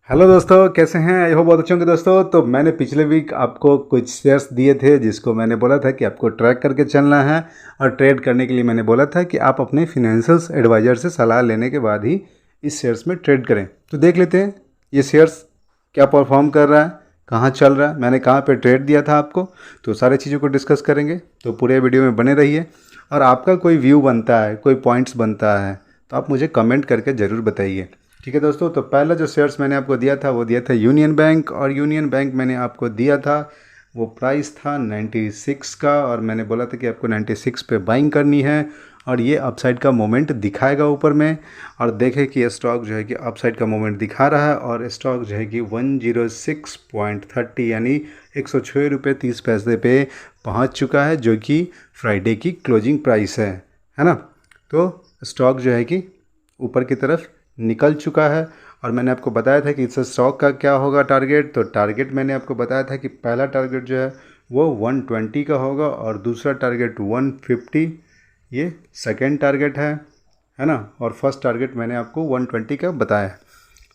Hello दोस्तों, कैसे हैं? आई होप बहुत अच्छे होंगे दोस्तों। तो मैंने पिछले वीक आपको कुछ शेयर्स दिए थे जिसको मैंने बोला था कि आपको ट्रैक करके चलना है, और ट्रेड करने के लिए मैंने बोला था कि आप अपने फिनेंशियल एडवाइज़र से सलाह लेने के बाद ही इस शेयर्स में ट्रेड करें। तो देख लेते हैं ये शेयर्स क्या परफॉर्म कर रहा है, कहाँ चल रहा है, मैंने कहाँ पे ट्रेड दिया था आपको। तो सारी चीज़ों को डिस्कस करेंगे, तो पूरे वीडियो में बने रहिए। और आपका कोई व्यू बनता है, कोई पॉइंट्स बनता है, तो आप मुझे कमेंट करके ज़रूर बताइए। ठीक है दोस्तों। तो पहला जो शेयर्स मैंने आपको दिया था वो दिया था यूनियन बैंक, और यूनियन बैंक मैंने आपको दिया था, वो प्राइस था 96 का, और मैंने बोला था कि आपको 96 पे बाइंग करनी है, और ये अपसाइड का मोमेंट दिखाएगा ऊपर में। और देखें कि ये स्टॉक जो है कि अपसाइड का मोमेंट दिखा रहा है, और स्टॉक जो है कि 106.30 यानी 106 रुपये 30 पैसे पे पहुंच चुका है, जो कि फ्राइडे की क्लोजिंग प्राइस है ना। तो स्टॉक जो है कि ऊपर की तरफ निकल चुका है। और मैंने आपको बताया था कि इस स्टॉक का क्या होगा टारगेट। तो टारगेट मैंने आपको बताया था कि पहला टारगेट जो है वो 120 का होगा, और दूसरा टारगेट 150, ये सेकंड टारगेट है ना। और फर्स्ट टारगेट मैंने आपको 120 का बताया।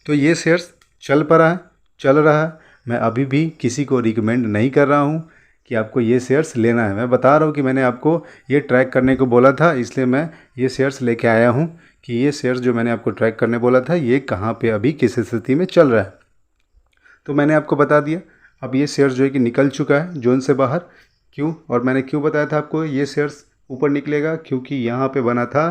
तो ये शेयर्स चल रहा है। मैं अभी भी किसी को रिकमेंड नहीं कर रहा हूँ कि आपको ये शेयर्स लेना है। मैं बता रहा हूँ कि मैंने आपको ये ट्रैक करने को बोला था, इसलिए मैं ये शेयर्स लेके आया हूँ कि ये शेयर्स जो मैंने आपको ट्रैक करने बोला था ये कहाँ पे अभी किस स्थिति में चल रहा है। तो मैंने आपको बता दिया। अब ये शेयर्स जो है कि निकल चुका है जोन से बाहर। क्यों? और मैंने क्यों बताया था आपको ये शेयर्स ऊपर निकलेगा? क्योंकि यहाँ पे बना था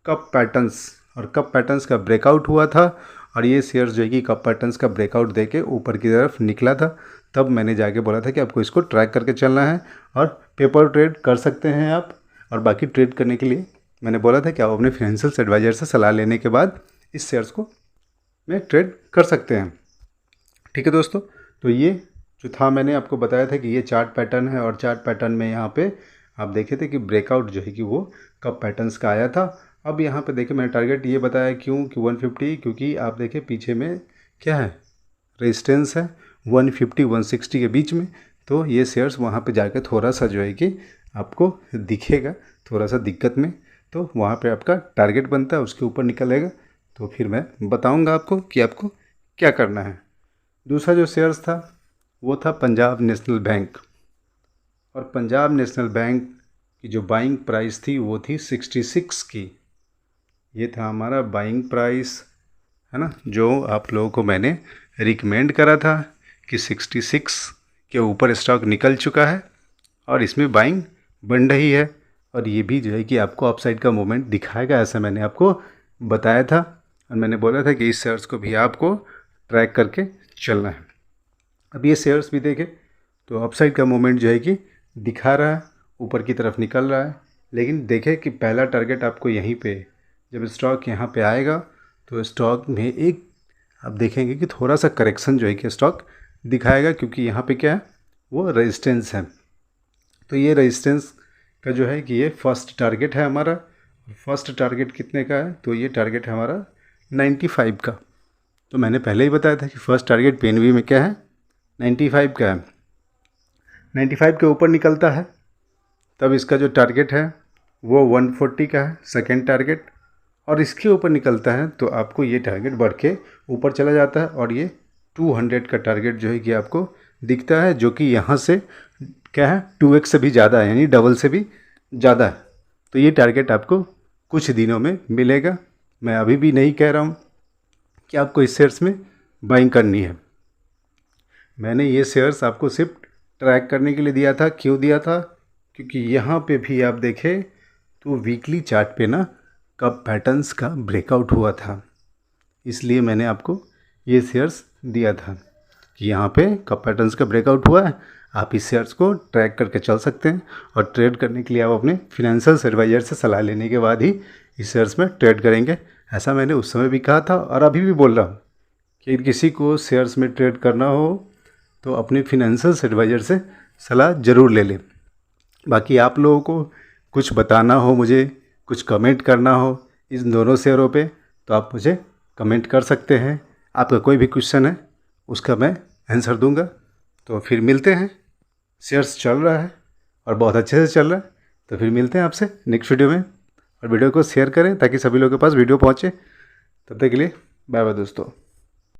कप पैटर्न्स, और कप पैटर्न्स का ब्रेकआउट हुआ था, और ये शेयर्स जो है कि कप पैटर्न्स का ब्रेकआउट देके ऊपर की तरफ निकला था। तब मैंने जाके बोला था कि आपको इसको ट्रैक करके चलना है, और पेपर ट्रेड कर सकते हैं आप। और बाकी ट्रेड करने के लिए मैंने बोला था कि आप अपने फाइनेंशियल एडवाइज़र से सलाह लेने के बाद इस शेयर्स को में ट्रेड कर सकते हैं। ठीक है दोस्तों। तो ये जो था मैंने आपको बताया था कि ये चार्ट पैटर्न है, और चार्ट पैटर्न में यहाँ पे आप देखे थे कि ब्रेकआउट जो है कि वो कप पैटर्न्स का आया था। अब यहाँ पे देखे मैंने टारगेट ये बताया क्यों कि 150, क्योंकि आप देखें पीछे में क्या है, रेजिस्टेंस है 150 160 के बीच में। तो ये शेयर्स वहाँ पे जाकर थोड़ा सा जो है कि आपको दिखेगा थोड़ा सा दिक्कत में, तो वहाँ पे आपका टारगेट बनता है, उसके ऊपर निकलेगा। तो फिर मैं बताऊँगा आपको कि आपको क्या करना है। दूसरा जो शेयर्स था वो था पंजाब नेशनल बैंक, और पंजाब नेशनल बैंक की जो बाइंग प्राइस थी वो थी 66 की। ये था हमारा बाइंग प्राइस, है ना, जो आप लोगों को मैंने रिकमेंड करा था कि 66 के ऊपर स्टॉक निकल चुका है, और इसमें बाइंग बन रही है, और ये भी जो है कि आपको अपसाइड का मूवमेंट दिखाएगा, ऐसा मैंने आपको बताया था। और मैंने बोला था कि इस शेयर्स को भी आपको ट्रैक करके चलना है। अब ये शेयर्स भी देखें तो अपसाइड का मूवमेंट जो है कि दिखा रहा है, ऊपर की तरफ निकल रहा है। लेकिन देखें कि पहला टारगेट आपको यहीं पे, जब स्टॉक यहाँ पे आएगा तो स्टॉक में एक आप देखेंगे कि थोड़ा सा करेक्शन जो है कि स्टॉक दिखाएगा, क्योंकि यहाँ पे क्या है, वो रेजिस्टेंस है। तो ये रेजिस्टेंस का जो है कि ये फर्स्ट टारगेट है हमारा। फर्स्ट टारगेट कितने का है? तो ये टारगेट है हमारा 95 का। तो मैंने पहले ही बताया था कि फर्स्ट टारगेट पीएनबी में क्या है, 95 का है। 95 के ऊपर निकलता है तब इसका जो टारगेट है वो 140 का है, सेकेंड टारगेट। और इसके ऊपर निकलता है तो आपको ये टारगेट बढ़ के ऊपर चला जाता है, और ये 200 का टारगेट जो है कि आपको दिखता है, जो कि यहाँ से क्या है 2x से भी ज़्यादा है, यानी डबल से भी ज़्यादा है। तो ये टारगेट आपको कुछ दिनों में मिलेगा। मैं अभी भी नहीं कह रहा हूँ कि आपको इस शेयर्स में बाइंग करनी है। मैंने ये शेयर्स आपको सिर्फ ट्रैक करने के लिए दिया था। क्यों दिया था? क्योंकि यहाँ पे भी आप देखें तो वीकली चार्ट पे ना कप पैटर्न्स का ब्रेकआउट हुआ था, इसलिए मैंने आपको ये शेयर्स दिया था कि यहाँ पे कप पैटर्न्स का ब्रेकआउट हुआ है, आप इस शेयर्स को ट्रैक करके चल सकते हैं। और ट्रेड करने के लिए आप अपने फिनेंशियल एडवाइज़र से सलाह लेने के बाद ही इस शेयर्स में ट्रेड करेंगे। ऐसा मैंने उस समय भी कहा था, और अभी भी बोल रहा हूँ कि किसी को शेयर्स में ट्रेड करना हो तो अपने फिनेंशियल एडवाइज़र से सलाह ज़रूर ले लें। बाकी आप लोगों को कुछ बताना हो, मुझे कुछ कमेंट करना हो इन दोनों शेयरों पे, तो आप मुझे कमेंट कर सकते हैं। आपका कोई भी क्वेश्चन है उसका मैं आंसर दूंगा। तो फिर मिलते हैं। शेयर्स चल रहा है और बहुत अच्छे से चल रहा है। तो फिर मिलते हैं आपसे नेक्स्ट वीडियो में, और वीडियो को शेयर करें ताकि सभी लोगों के पास वीडियो पहुँचे। तब तक के लिए बाय बाय दोस्तों।